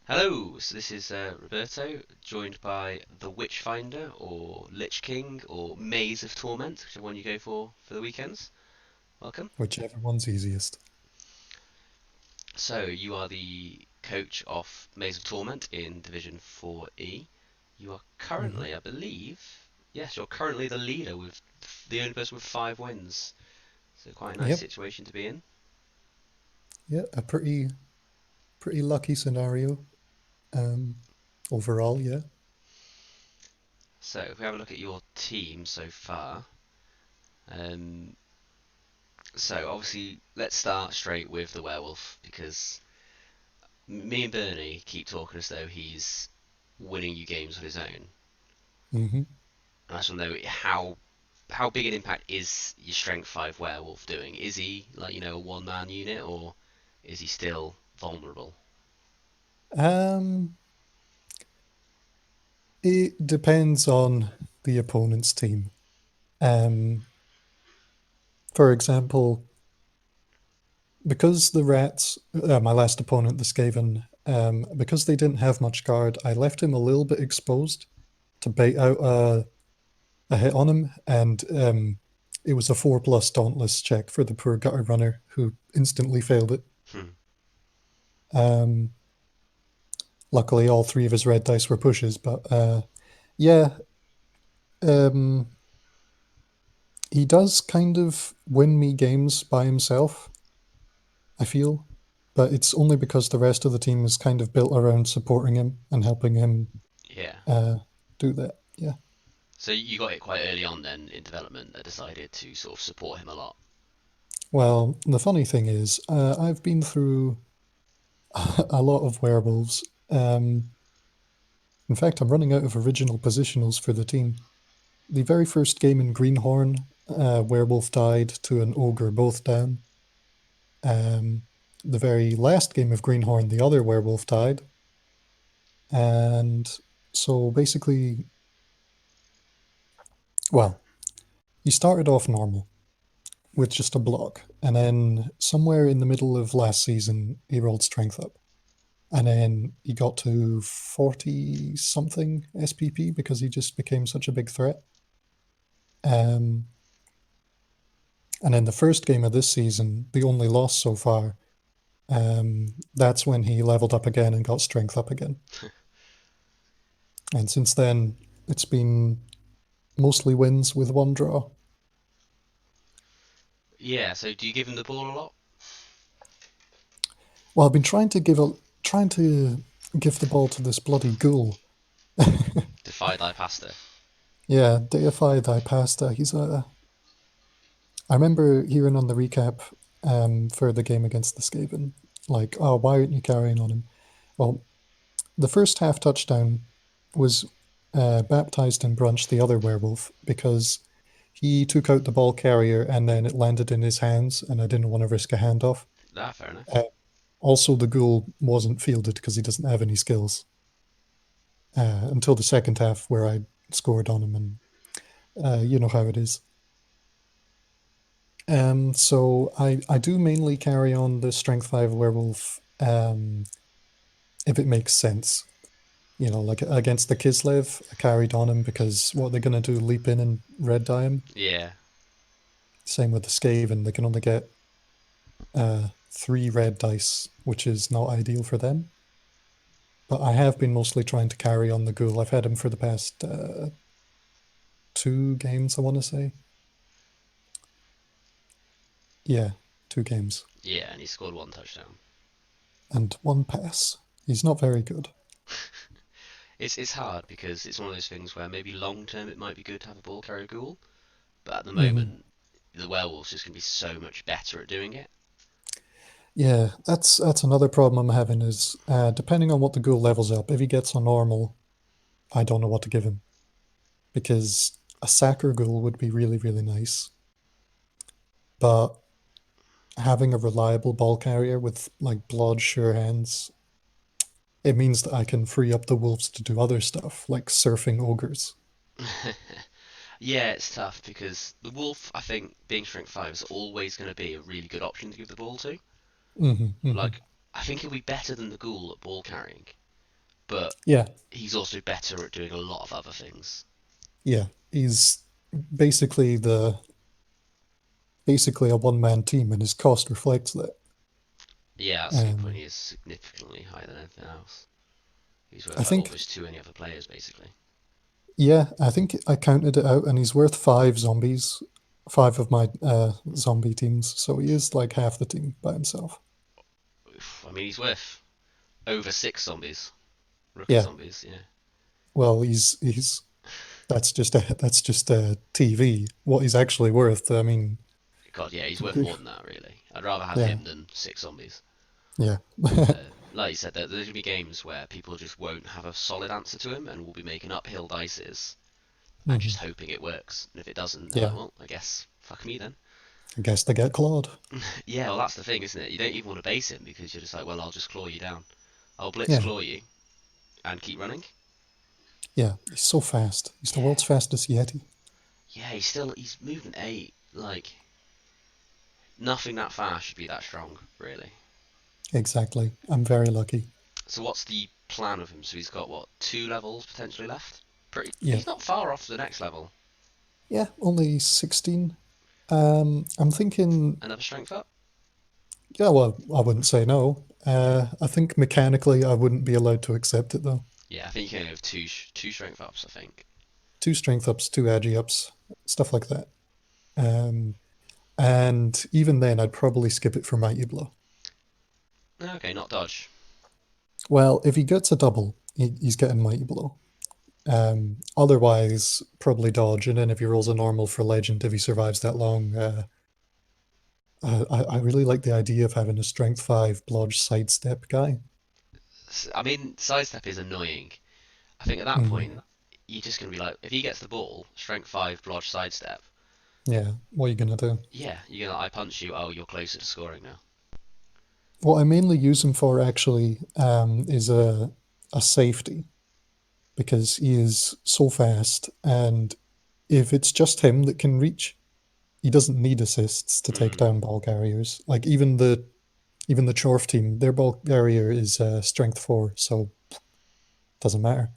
Hello, so this is Roberto, joined by TheWitchFinder, or Lich King, or Maize of Torment, whichever one you go for the weekends. Welcome. Whichever one's easiest. So, you are the coach of Maize of Torment in Division 4E. You are hmm currently, I believe, yes, you're currently the leader with the only person with 5 wins. So, quite a nice Yep. situation to be in. Yeah, a pretty lucky scenario. Um, overall, yeah. So, if we have a look at your team so far, um, so obviously, let's start straight with the werewolf because me and Bernie keep talking as though he's winning you games on his own. hmm And I just want to know how big an impact is your Strength 5 werewolf doing? Is he like a one man unit or is he still vulnerable? Um, it depends on the opponent's team. Um, for example, because the rats, my last opponent, the Skaven, because they didn't have much guard, I left him a little bit exposed to bait out a hit on him, and it was a 4+ Dauntless check for the poor gutter runner who instantly failed it. Hmm. Um, Luckily, all three of his red dice were pushes, but yeah, um, he does kind of win me games by himself, I feel, but it's only because the rest of the team is kind of built around supporting him and helping him Yeah. uh, do that. Yeah. So you got it quite early on then in development that decided to sort of support him a lot. Well, the funny thing is, I've been through a lot of werewolves. In fact, I'm running out of original positionals for the team. The very first game in Greenhorn, werewolf died to an ogre, both down. The very last game of Greenhorn, the other werewolf died. And so basically, well, he started off normal with just a block. And then somewhere in the middle of last season, he rolled strength up. And then he got to 40 something SPP because he just became such a big threat. Um, and then the first game of this season, the only loss so far, that's when he leveled up again and got strength up again. And since then, it's been mostly wins with one draw. Yeah, so do you give him the ball a lot? Well, I've been trying to give the ball to this bloody ghoul. Defy thy pasta. Yeah, deify thy pasta. I remember hearing on the recap for the game against the Skaven, like, oh, why aren't you carrying on him? Well, the first half touchdown was baptized in Brunch, the other werewolf, because he took out the ball carrier and then it landed in his hands, and I didn't want to risk a handoff. Ah, fair enough. Uh, Also, the ghoul wasn't fielded because he doesn't have any skills until the second half, where I scored on him, and you know how it is. So I do mainly carry on the Strength 5 werewolf if it makes sense. You know, like against the Kislev, I carried on him because what they're going to do, leap in and red dye him. Yeah. Same with the Skaven, they can only get 3 red dice, which is not ideal for them. But I have been mostly trying to carry on the ghoul. I've had him for the past 2 games, I want to say. Yeah, 2 games. Yeah, and he scored one touchdown. And 1 pass. He's not very good. It's hard because it's one of those things where maybe long term it might be good to have a ball carrier ghoul, but at the hmm moment the werewolf's just going to be so much better at doing it. Yeah, that's another problem I'm having is depending on what the ghoul levels up, if he gets on normal, I don't know what to give him. Because a sacker ghoul would be really, really nice. But having a reliable ball carrier with like blood sure hands, it means that I can free up the wolves to do other stuff, like surfing ogres. Yeah, it's tough because the wolf, I think, being strength 5 is always going to be a really good option to give the ball to. hmm hmm Like, I think he'll be better than the ghoul at ball carrying. but Yeah, he's also better at doing a lot of other things. yeah. He's basically the basically a one-man team, and his cost reflects that. Yeah, that's a good point. Um, He is significantly higher than anything else. He's worth I like think, almost too many other players, basically. yeah, I think I counted it out, and he's worth five zombies, five of my zombie teams. So he is like half the team by himself. I mean, he's worth over six zombies, rookie Yeah, zombies. Yeah. well, he's that's just a TV. What he's actually worth, I mean, God, yeah, he's worth more than that, really. I'd rather have yeah, him than six zombies. yeah, Like you said, there's going to be games where people just won't have a solid answer to him and will be making uphill dices and hmm just hoping it works. And if it doesn't, they're like, yeah. well, I guess fuck me then. I guess they get clawed. Yeah, well, that's the thing, isn't it? You don't even want to base him because you're just like, well, I'll just claw you down. I'll blitz Yeah, claw you and keep running. yeah. He's so fast. He's the Yeah, world's fastest Yeti. yeah. He's movement eight. Like nothing that fast should be that strong, really. Exactly. I'm very lucky. So what's the plan of him? So he's got what, two levels potentially left? Pretty. Yeah, He's not far off the next level. yeah. Only 16. I'm thinking. Another strength up. Yeah, well, I wouldn't say no. I think mechanically I wouldn't be allowed to accept it though. Yeah, I think you can only have two strength ups. I think. Two strength ups, two agi ups, stuff like that. Um, and even then, I'd probably skip it for Mighty Blow. Okay, not dodge. Well, if he gets a double, he's getting Mighty Blow. Otherwise, probably dodge, and then if he rolls a normal for legend, if he survives that long, I really like the idea of having a strength five blodge sidestep guy. I mean, sidestep is annoying. I think at that Mm, point, you're just gonna be like, if he gets the ball, strength five, blodge sidestep. yeah, what are you gonna do? Yeah, you're gonna I punch you. Oh, you're closer to scoring now. What I mainly use him for actually is a safety because he is so fast, and if it's just him that can reach, he doesn't need assists to take Mm. down ball carriers. Like even the Chorf team, their ball carrier is strength four, so it doesn't matter.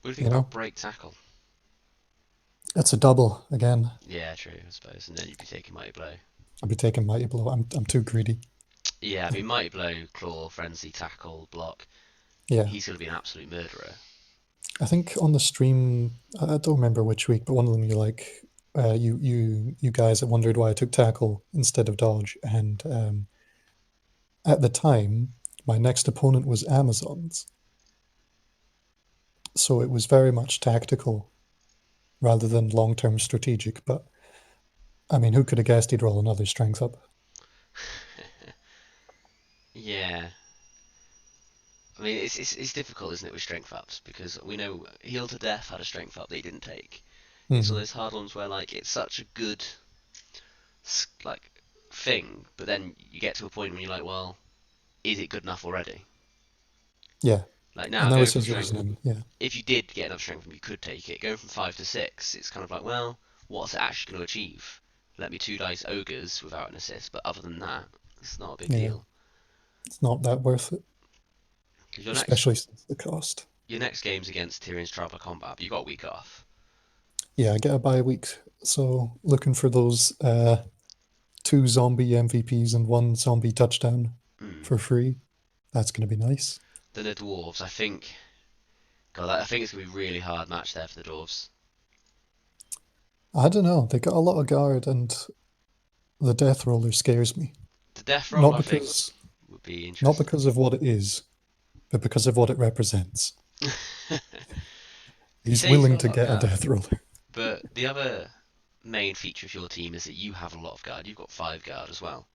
What do you think You about know, break tackle? it's a double again. Yeah, true, I suppose. And then you'd be taking mighty blow. I'll be taking mighty blow. I'm too greedy. Yeah, I mean mighty blow, claw, frenzy, tackle, block. Yeah, He's gonna be an absolute murderer. I think on the stream, I don't remember which week, but one of them you like, you guys that wondered why I took tackle instead of dodge, and at the time, my next opponent was Amazons, so it was very much tactical rather than long-term strategic. But I mean, who could have guessed he'd roll another strength up? Yeah, I mean it's difficult, isn't it, with strength ups because we know Heal to Death had a strength up that he didn't take. It's one Hmm of those hard ones where like it's such a good like thing, but then you get to a point when you're like, well, is it good enough already? Yeah, Like and now that going was from his strength, reasoning. Yeah, if you did get enough strength, you could take it. Going from five to six, it's kind of like, well, what's it actually going to achieve? Let me two dice ogres without an assist, but other than that, it's not a big yeah, deal. it's not that worth it, Because your next especially since the cost. game's against Tyrion's Traveller Combat, but you got a week off. Yeah, I get a bye week, so looking for those two zombie MVPs and one zombie touchdown Mm. for free. That's going to be nice. Then the dwarves, I think. God, I think it's gonna be a really hard match there for the dwarves. I don't know. They got a lot of guard, and the death roller scares me. The death roll, Not I think, because would be not interesting. because of what it is, but because of what it represents. You He's say he's willing got a to lot of get a guard, death roller. but the other main feature of your team is that you have a lot of guard. You've got five guard as well.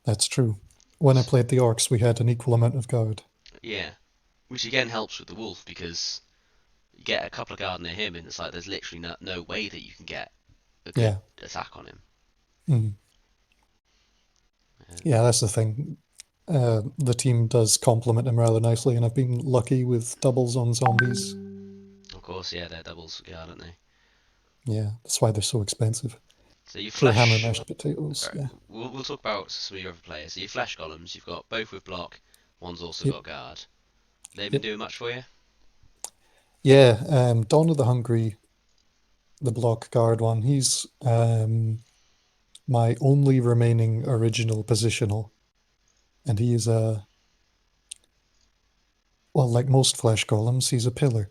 That's true. When I played the orcs, we had an equal amount of guard. Yeah, which again helps with the wolf because you get a couple of guard near him, and it's like there's literally no way that you can get a good Yeah. attack on him. Mm. Um, Yeah, that's the thing. The team does complement him rather nicely, and I've been lucky with doubles on zombies. of course, yeah, they're doubles guard, aren't they? Yeah, that's why they're so expensive. So you For hammer flesh. mashed potatoes, Alright, yeah. we'll talk about some of your other players. So you flesh golems, you've got both with block. One's also Yep. got guard. They've been Yep. doing much for you? Yeah, Dawn of the Hungry, the block guard one, he's my only remaining original positional. And he is a, well, like most flesh golems, he's a pillar.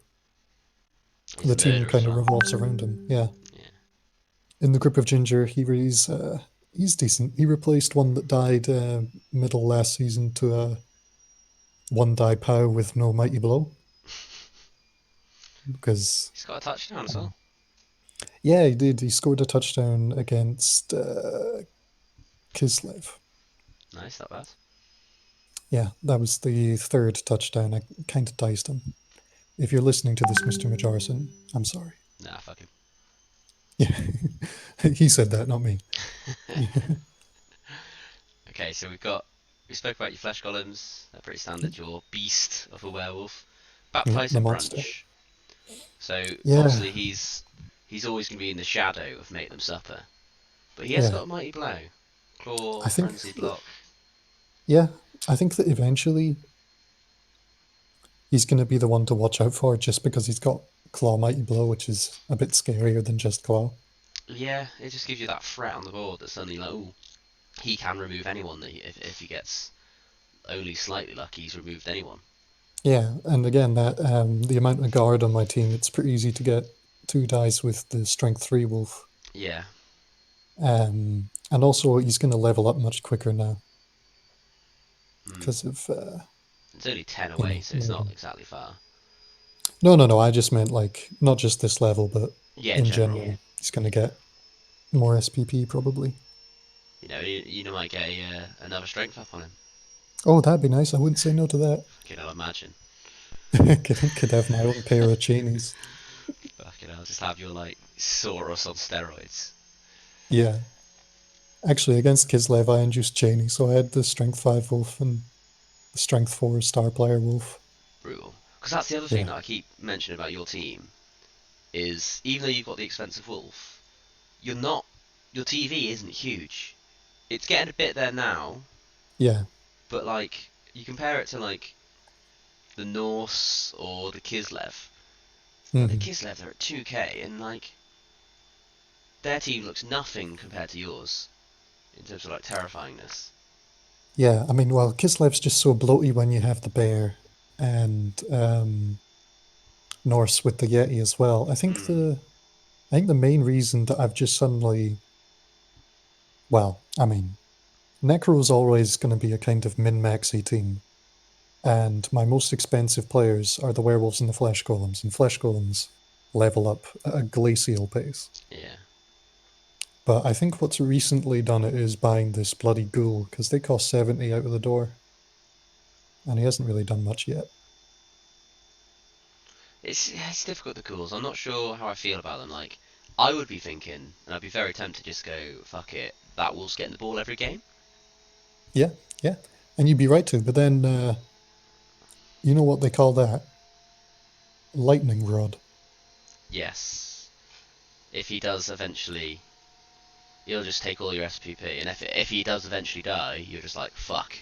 He's The a team murderer as kind of well. revolves around him. Yeah. Yeah. In the Grip of Ginger, he's decent. He replaced one that died middle last season to a one die pow with no mighty blow because He's got a touchdown as um, well. yeah, he did. He scored a touchdown against Kislev. Nice, not bad. Yeah, that was the third touchdown. I kind of diced him. If you're listening to this, Mr. Majarson, I'm sorry. Nah, fuck him. Yeah, he said that, not me. Okay, so we spoke about your flesh golems. They're pretty standard. Your beast of a werewolf. Yeah, the Baptizing monster. branch. So Yeah, obviously he's always going to be in the shadow of Make Them Supper, but he has yeah. got a mighty blow, claw, I think, frenzy block. yeah, I think that eventually he's going to be the one to watch out for just because he's got Claw Mighty Blow, which is a bit scarier than just Claw. Yeah, it just gives you that threat on the board that suddenly like, oh, he can remove anyone that if he gets only slightly lucky, he's removed anyone. Yeah, and again, that the amount of guard on my team, it's pretty easy to get two dice with the Strength 3 Wolf. Yeah, And also, he's going to level up much quicker now mm. because of, It's only 10 away, so it's not Maiden. exactly far. No, no, no. I just meant like not just this level, but Yeah, in in general. general, he's going to get more SPP probably. You might get another strength up on him. Oh, that'd be nice. I wouldn't say no to that. Fucking hell, imagine. Could have my own pair of chainies. Fucking hell, just have your like Saurus on steroids. Yeah. Actually, against Kislev, I induced Cheney, so I had the Strength 5 Wolf and the Strength 4 Star Player Wolf. Brutal. Because that's the other thing Yeah. that I keep mentioning about your team is even though you've got the expensive wolf, you're not. Your TV isn't huge. It's getting a bit there now, Yeah. but like you compare it to like the Norse or the Kislev. Like the Hmm. Kislev, they're at 2K, and like their team looks nothing compared to yours in terms of like terrifyingness. Yeah. I mean, well, Kislev's just so bloaty when you have the bear and Norse with the Yeti as well. Mm, I think the main reason that I've just suddenly, well, I mean, Necro's always going to be a kind of min-maxy team. And my most expensive players are the werewolves and the flesh golems, and flesh golems level up at a glacial pace. yeah. But I think what's recently done it is buying this bloody ghoul, because they cost 70 out of the door, and he hasn't really done much yet. It's difficult the calls. I'm not sure how I feel about them. Like, I would be thinking, and I'd be very tempted to just go, fuck it, that Wolf's getting the ball every game. Yeah, yeah. And you'd be right to, but then you know what they call that? Lightning rod. Yes. If he does eventually, he'll just take all your SPP, and if he does eventually die, you're just like, fuck.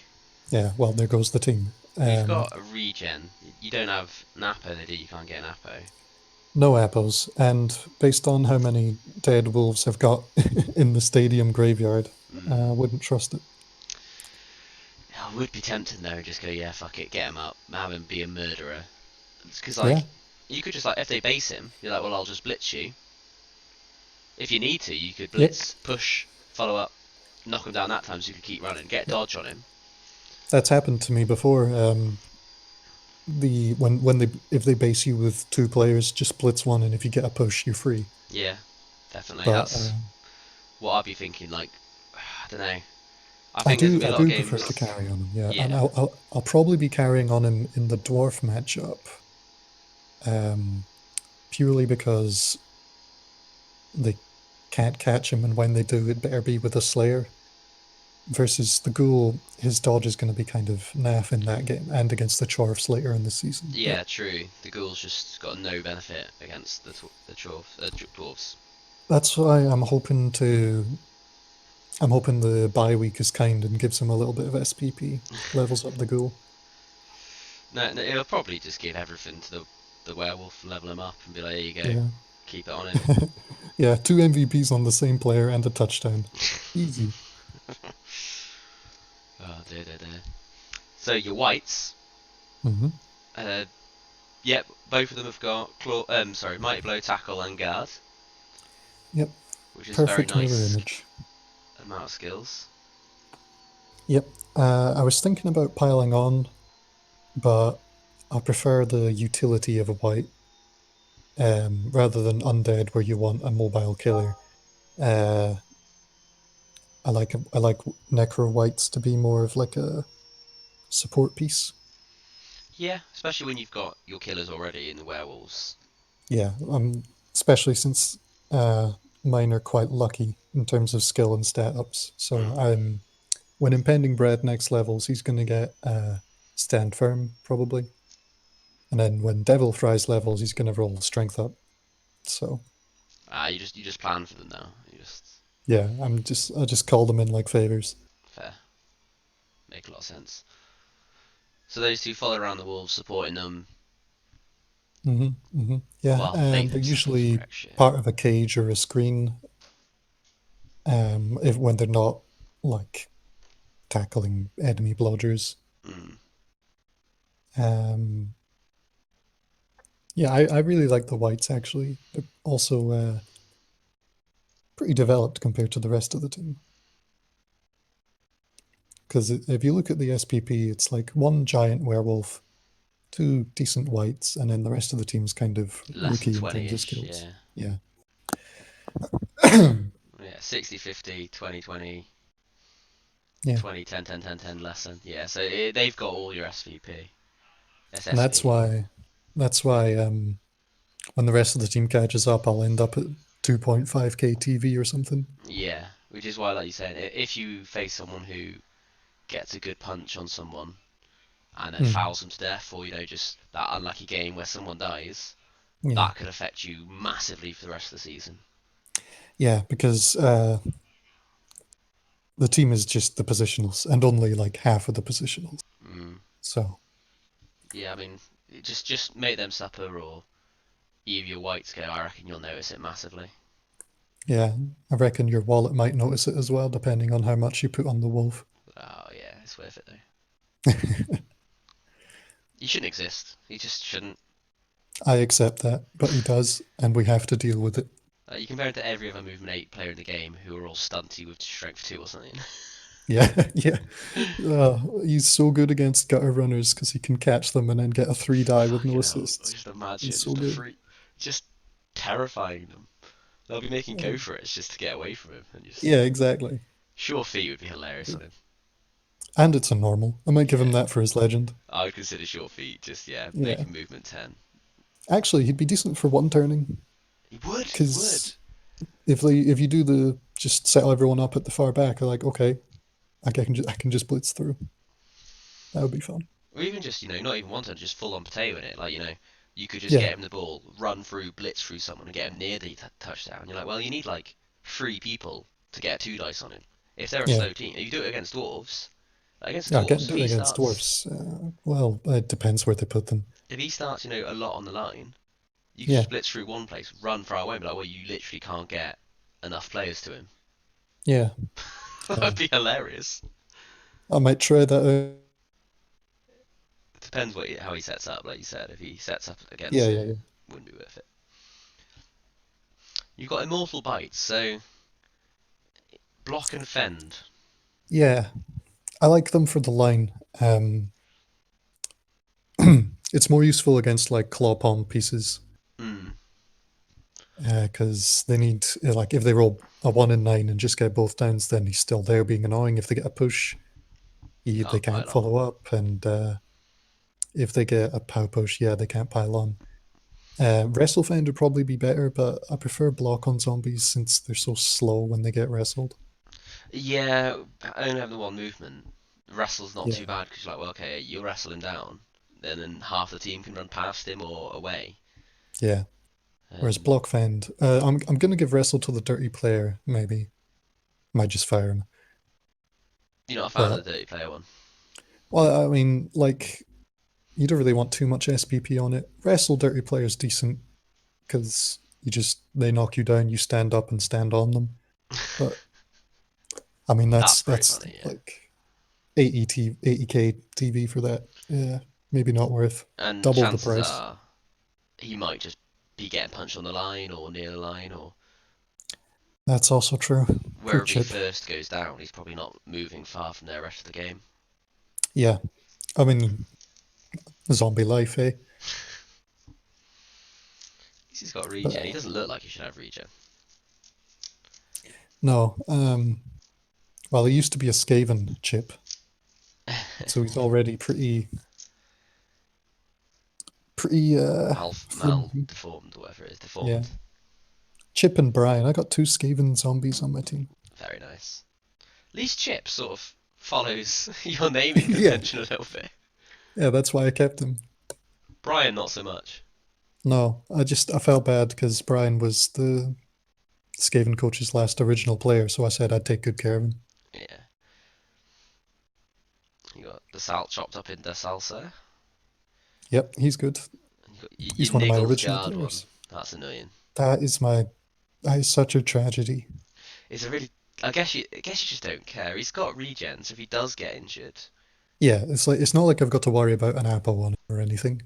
Yeah, well, there goes the team. We've got a regen. You don't have an Apo, do you? You can't get an Apo. No apples, and based on how many dead wolves have got in the stadium graveyard, I Mm. wouldn't trust it. I would be tempted though, just go, yeah, fuck it, get him up, have him be a murderer. Because, Yeah, like, you could just, like, if they base him, you're like, well, I'll just blitz you. If you need to, you could yep, blitz, push, follow up, knock him down that time so you could keep running, get yep. dodge on him. That's happened to me before. The when they if they base you with two players, just blitz one, and if you get a push, you're free. Yeah, definitely. But That's what I'd be thinking. Like, I don't know. I think there's gonna be I a lot of do prefer to games. carry on him. Yeah, and Yeah, I'll probably be carrying on him in the dwarf matchup, um, purely because they can't catch him, and when they do, it better be with a Slayer. Versus the Ghoul, his dodge is going to be kind of naff in that game, and against the Chorfs later in the season. But yeah, true. The ghoul's just got no benefit against the dwarves. that's why I'm hoping the bye week is kind and gives him a little bit of SPP, levels up the Ghoul. No, no, it'll probably just give everything to the werewolf, level him up, and be like, there you go, Yeah. keep it on him. Yeah, two MVPs on the same player and a touchdown. Easy. Oh dear, dear, dear. So your whites, Hmm. uh, yep, both of them have got mighty blow, tackle, and guard, Yep. which is a very Perfect mirror nice image. amount of skills. Yep. I was thinking about piling on, but I prefer the utility of a white rather than undead, where you want a mobile killer. Uh, I like necro whites to be more of like a support piece. Yeah, especially when you've got your killers already in the werewolves. Yeah, especially since uh, mine are quite lucky in terms of skill and stat ups. So Mm. when impending bread next levels, he's going to get stand firm probably, and then when devil fries levels, he's going to roll strength up. So You just plan for them now. You just yeah, I just call them in like favors. fair, make a lot of sense. So those two follow around the wolves, supporting them Yeah, while they and they're themselves usually wreck shit. part of a cage or a screen. If when they're not like tackling enemy blodgers. Mm. Um, yeah, I really like the whites actually. They're also pretty developed compared to the rest of the team. Because if you look at the SPP, it's like one giant werewolf, two decent whites, and then the rest of the team's kind of Less than rookie in terms of 20-ish, skills. yeah. Yeah. Yeah, 60-50, 20-20, Yeah. 20-10-10-10-10 lesson. Yeah, so they've got all your SVP. And that's SSV. why when the rest of the team catches up, I'll end up at 2.5k TV or something. Yeah, which is why, like you said, if you face someone who gets a good punch on someone and then Mm. fouls them to death, or just that unlucky game where someone dies, Yeah. that could affect you massively for the rest of the season. Yeah, because the team is just the positionals and only like half of the positionals. Mm. So Yeah, I mean, just make them suffer, or either your whites go. I reckon you'll notice it massively. yeah, I reckon your wallet might notice it as well, depending on how much you put on the wolf. Oh yeah, it's worth it though. He shouldn't exist. He just shouldn't. I accept that, but he does, and we have to deal with it. You compare him to every other movement 8 player in the game who are all stunty with strength 2 or something. Yeah, yeah. He's so good against gutter runners because he can catch them and then get a 3 die with no Fucking hell. assists. Just He's imagine, so just a good. free. Just terrifying them. They'll be making Uh, go for it just to get away from him. And just. yeah, exactly. Sure feet would be hilarious on him. And it's a normal. I might give him Yeah. that for his legend. I would consider short feet just, yeah, Yeah. making movement 10. Actually, he'd be decent for one turning He would. because if you do the just settle everyone up at the far back, they're like, okay, I can just blitz through. That would be fun. Or even just, not even one turn, just full on potato in it. Like, you could just Yeah, get him the ball, run through, blitz through someone, and get him near the touchdown. You're like, well, you need like 3 people to get a 2 dice on him. If they're a yeah. slow team, and you do it against dwarves, against Yeah, dwarves, do it against dwarfs. Well, it depends where they put them. if he starts, a lot on the line, you can Yeah, just blitz through one place, run far away, and be like, well, you literally can't get enough players to him. yeah. That'd be hilarious. I might try that out. It depends how he sets up. Like you said, if he sets up Yeah, against yeah, it, yeah. wouldn't be worth it. You've got immortal bites, so block and fend. Yeah, I like them for the line. It's more useful against like claw palm pieces Hmm. because they need like if they roll a 1 in 9 and just get both downs, then he's still there being annoying. If they get a push, You they can't can't pile on. follow up, and if they get a pow push, yeah, they can't pile on. Wrestlefend would probably be better, but I prefer block on zombies since they're so slow when they get wrestled. Yeah, I only have the one movement. Wrestle's not too Yeah, bad because you're like, well, okay, you wrestle him down, then half the team can run past him or away. yeah. Whereas Um, block fend, I'm gonna give wrestle to the dirty player. Maybe might just fire him. you're not a fan of But the dirty player one. well, I mean, like you don't really want too much SPP on it. Wrestle Dirty Player is decent because they knock you down, you stand up and stand on them. But I mean That's pretty that's funny, yeah. like 80k TV for that. Yeah, maybe not worth And double the chances price. are he might just be getting punched on the line or near the line, or That's also true. Poor wherever he Chip. first goes down, he's probably not moving far from there rest of the game. Yeah, I mean zombie life, eh? He's got But regen. He doesn't look like he should have regen. no. Well, he used to be a Skaven Chip, so he's already pretty Mal flimsy. deformed or whatever it is, Yeah. deformed. Chip and Brian. I got two Skaven zombies on my team. Very nice. At least Chip sort of follows your naming Yeah, convention a little bit. yeah. That's why I kept him. Brian, not so much. No, I felt bad because Brian was the Skaven coach's last original player, so I said I'd take good care of him. Yeah. You got the salt chopped up into salsa. Yep, he's good. And you got He's your one of my Niggles original guard one. players. That's annoying. That is my that is such a tragedy. It's a really. I guess you just don't care. He's got regen, so if he does get injured, Yeah, it's not like I've got to worry about an apple on him or anything.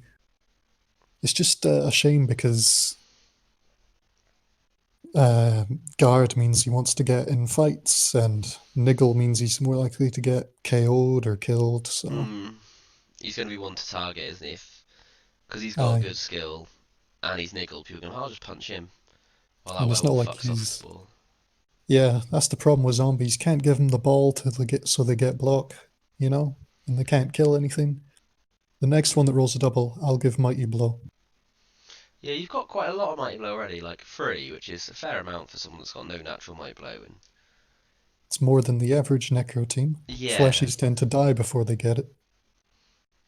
It's just a shame because guard means he wants to get in fights, and niggle means he's more likely to get KO'd or killed. So hmm, he's going to be one to target, isn't he? Because he's got a I good skill and he's niggled. People are going, I'll just punch him while that and it's not werewolf like fucks off with the he's ball. yeah. That's the problem with zombies. Can't give them the ball to they get so they get block, you know, and they can't kill anything. The next one that rolls a double, I'll give mighty blow. Yeah, you've got quite a lot of Mighty Blow already, like 3, which is a fair amount for someone that's got no natural Mighty Blow. And It's more than the average necro team. yeah, Fleshies tend to die before they get it.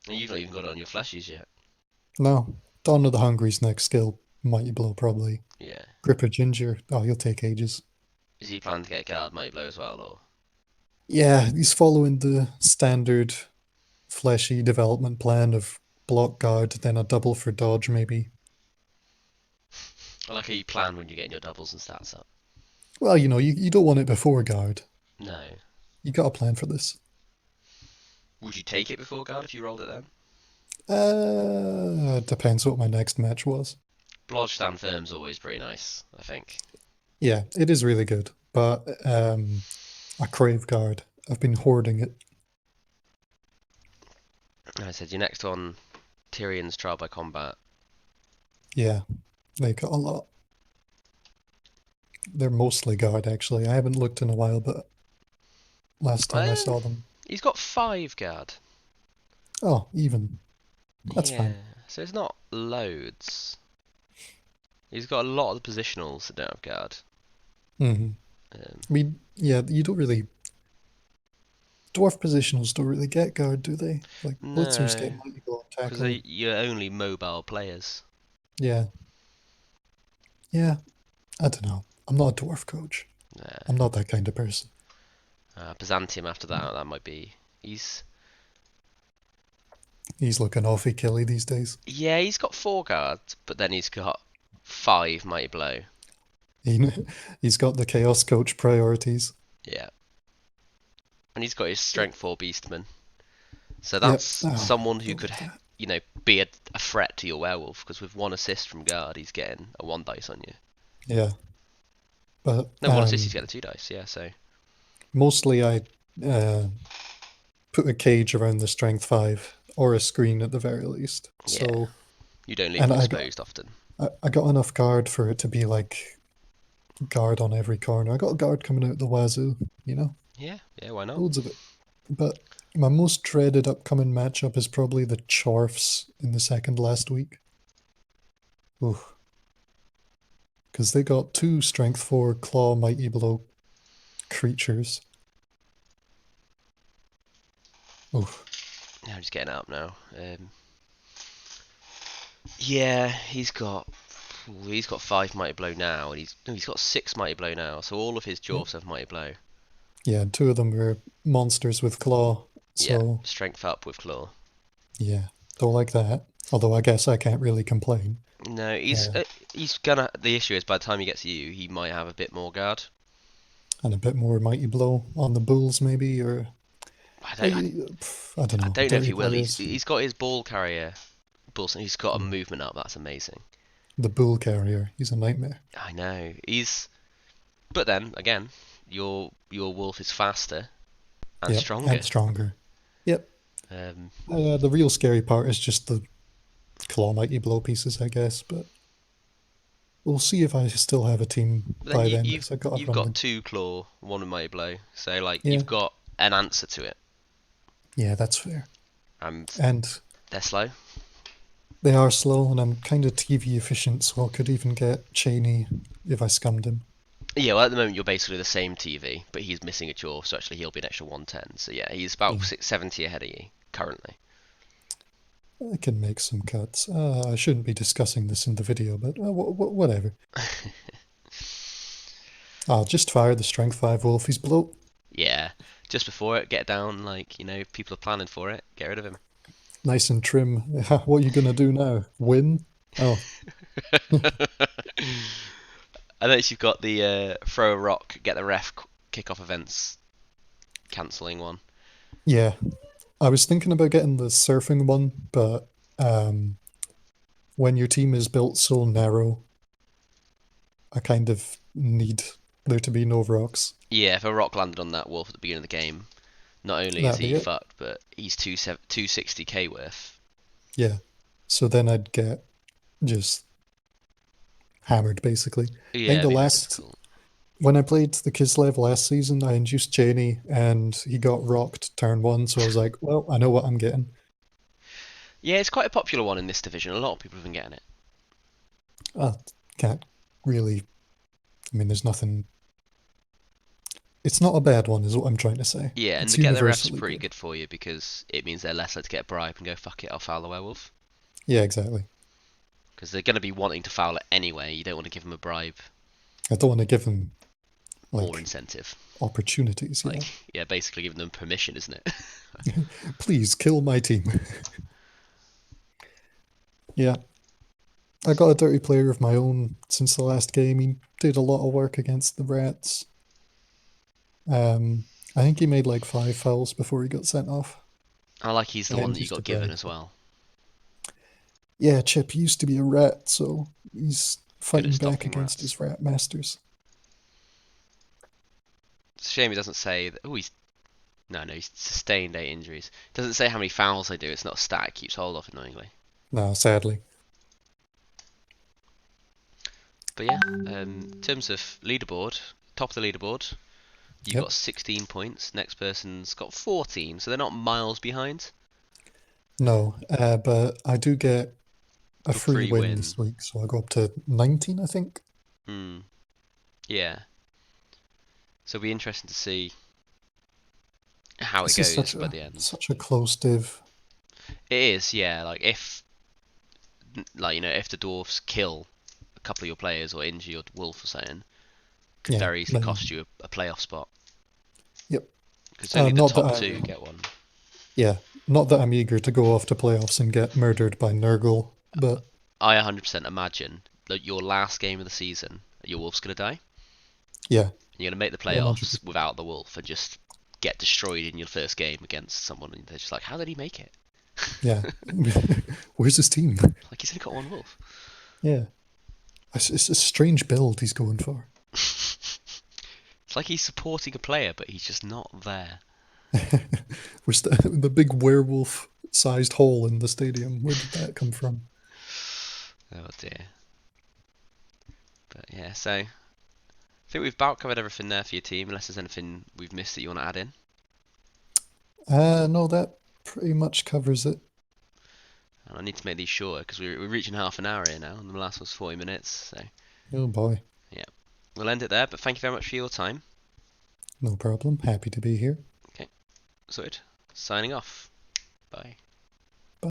and you've not even got it on your fleshies yet. No, Dawn of the Hungry's next skill, mighty blow probably. Yeah. Gripper Ginger, oh, he'll take ages. Is he planning to get guard Mighty Blow as well, or? Yeah, he's following the standard fleshy development plan of block guard, then a double for dodge maybe. I like how you plan when you're getting your doubles and stats up. Well, you don't want it before guard. No. You got a plan for this. Would you take it before guard if you rolled it then? Depends what my next match was. Blodge stand firm's always pretty nice, I think. Yeah, it is really good, but I crave guard. I've been hoarding it. I said your next one, Tyrion's Trial by Combat. Yeah, they got a lot. They're mostly guard, actually. I haven't looked in a while, but last time I Well, saw them. he's got 5 guard. Oh, even. That's Yeah, fine. so it's not loads. He's got a lot of the positionals that don't have guard. Hmm. Um, I mean, yeah, you don't really. Dwarf positionals don't really get guard, do they? Like, Blitzers no, get mighty blow and because tackle. you're only mobile players. Yeah. Yeah, I don't know. I'm not a dwarf coach. I'm Nah. not that kind of person. Byzantium after that might be. He's He's looking awfully killy these days. yeah, he's got 4 guards, but then he's got 5 mighty blow. He, he's got the Chaos Coach priorities. Yeah, and he's got his strength 4 beastman. So Yep. that's Oh, someone who don't could, love that. be a threat to your werewolf. Because with 1 assist from guard, he's getting a 1 dice on you. Yeah. But No, 1 assist, he's getting a 2 dice. Yeah, so mostly I uh, put a cage around the strength 5 or a screen at the very least. yeah, So, you don't leave and him exposed often. I got enough guard for it to be like guard on every corner. I got a guard coming out the wazoo, you know, Yeah, yeah, why not? loads of it. But my most dreaded upcoming matchup is probably the Chorfs in the second last week. Ooh, because they got two strength 4 claw mighty blow creatures. Ooh, Yeah, I'm just getting up now. Yeah, he's got 5 mighty blow now, and he's got 6 mighty blow now. So all of his yep. dwarfs have mighty blow. Yeah, two of them are monsters with claw. Yeah, So strength up with claw. yeah, Don't like that. Although I guess I can't really complain. No, Uh, he's gonna. The issue is by the time he gets to you, he might have a bit more guard. and a bit more mighty blow on the bulls, maybe, or I don't. I, I don't I know. don't know if Dirty he will. players. He's got his ball carrier. He's got a Yeah. movement up. That's amazing. The bull carrier. He's a nightmare. I know. He's. But then again, your wolf is faster and Yep, and stronger. stronger. Yep. Um, The real scary part is just the claw mighty blow pieces, I guess. But we'll see if I still have a team but then by then because I got to you've run got them. two claw, one with mighty blow. So like Yeah, you've got an answer to it, yeah, that's fair. and And they're slow. they are slow, and I'm kind of TV efficient, so I could even get Cheney if I scummed him. Yeah, well, at the moment you're basically the same TV, but he's missing a jaw, so actually he'll be an extra 110. So yeah, he's about Yeah, 670 ahead of you currently. I can make some cuts. I shouldn't be discussing this in the video, but whatever. I'll just fire the Strength 5 Wolf. He's bloat. Yeah, just before it, get down. Like if people are planning for it, get rid of him. Nice and trim. What are you going to do now? Win? Oh, I noticed you've got the throw a rock, get the ref kick off events cancelling one. yeah. I was thinking about getting the surfing one, but um, when your team is built so narrow, I kind of need there to be no rocks. Yeah, if a rock landed on that wolf at the beginning of the game, not only is That'd be he it. fucked, but he's 260k worth. Yeah. So then I'd get just hammered, basically. I Yeah, think it'd the be very last, difficult. when I played the Kislev last season, I induced Cheney and he got rocked turn one. So I was like, well, I know what I'm getting. Yeah, it's quite a popular one in this division. A lot of people have been getting it. I can't really, I mean, there's nothing, it's not a bad one, is what I'm trying to say. Yeah, and It's the get the refs universally pretty good. good for you because it means they're less likely to get a bribe and go fuck it, I'll foul the werewolf. Yeah, exactly. Because they're going to be wanting to foul it anyway. You don't want to give them a bribe, I don't want to give them more like incentive. opportunities, Like, yeah. yeah, basically giving them permission, isn't it? Please kill my team. Yeah, I got a dirty player of my own since the last game. He did a lot of work against the Rats. I think he made like 5 fouls before he got sent off, I like he's the one and that you used to got given brag. as well. Yeah, Chip used to be a rat, so he's Good at fighting back stopping against rats. his rat masters. It's a shame he doesn't say that. Oh, no, he's sustained 8 injuries. Doesn't say how many fouls they do. It's not a stat. It keeps hold of annoyingly. No, sadly. But yeah, in terms of leaderboard, top of the leaderboard, you Yep. got 16 points. Next person's got 14, so they're not miles behind. No, but I do get a A free free win win. this week, so I go up to 19, I think. Hmm. Yeah. So it'll be interesting to see how it This is goes by the end. such a close div. It is, yeah. If the dwarfs kill a couple of your players or injure your wolf or something, could Yeah, very easily cost then you a playoff spot. yep. Because only the Not that top two I'm, get one. yeah, not that I'm eager to go off to playoffs and get murdered by Nurgle, but I 100% imagine that your last game of the season, your wolf's gonna die. yeah, You're gonna make the playoffs 100%. without the wolf and just get destroyed in your first game against someone, and they're just like, "How did he make it? Yeah. Where's his team? Like he's only got one wolf." Yeah. It's a strange build he's going for. It's like he's supporting a player, but he's just not there. Where's the big werewolf sized hole in the stadium? Where did that come from? Oh dear. But yeah, so I think we've about covered everything there for your team, unless there's anything we've missed that you want to add in. No, that pretty much covers it. And I need to make these shorter because we're reaching half an hour here now, and the last was 40 minutes. So Oh boy. yeah, we'll end it there. But thank you very much for your time. No problem. Happy to be here. Okay, sorted. Signing off. Bye.